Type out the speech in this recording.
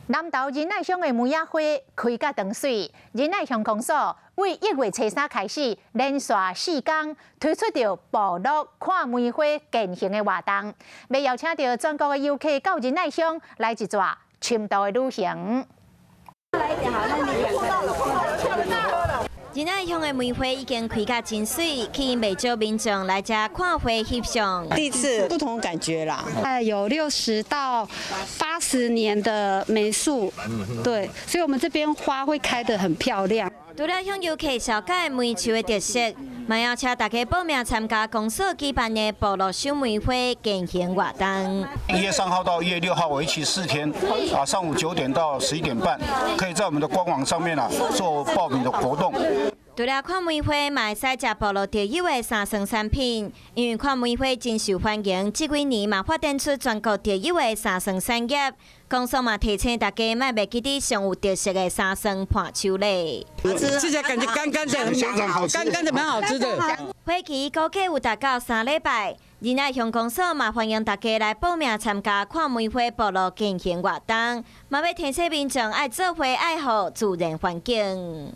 南投仁爱乡的梅仔花开甲长水，仁爱乡公所为1月初3开始，连续4天推出着部落看梅花健行的活动，要邀请到全国的游客到仁爱乡来一段深度的旅行。仁爱乡的梅花已经开甲真水，吸引不少民众来这看花翕相。第一次不同感觉啦。有60到80年的梅树，对，所以我们这边花会开得很漂亮。除了向游客了解梅树的特色，嘛要请大家报名参加公所举办的部落赏梅花健行活动。1月3号到1月6号为期4天，上午9点到11点半，可以在我们的官网上面做报名的活动。除了看梅花，嘛会使食部落特有的3酸产品，因为看梅花真受欢迎，这几年嘛发展出全国特有的3酸产业。公所嘛提醒大家，莫忘记啲上有特色的3酸伴手礼。吃起来感觉干干的，干干的蛮好吃的。花期估计有达到3礼拜。仁爱乡公所嘛欢迎大家来报名参加看梅花部落健行活动，嘛要提醒民众爱做花爱护自然环境。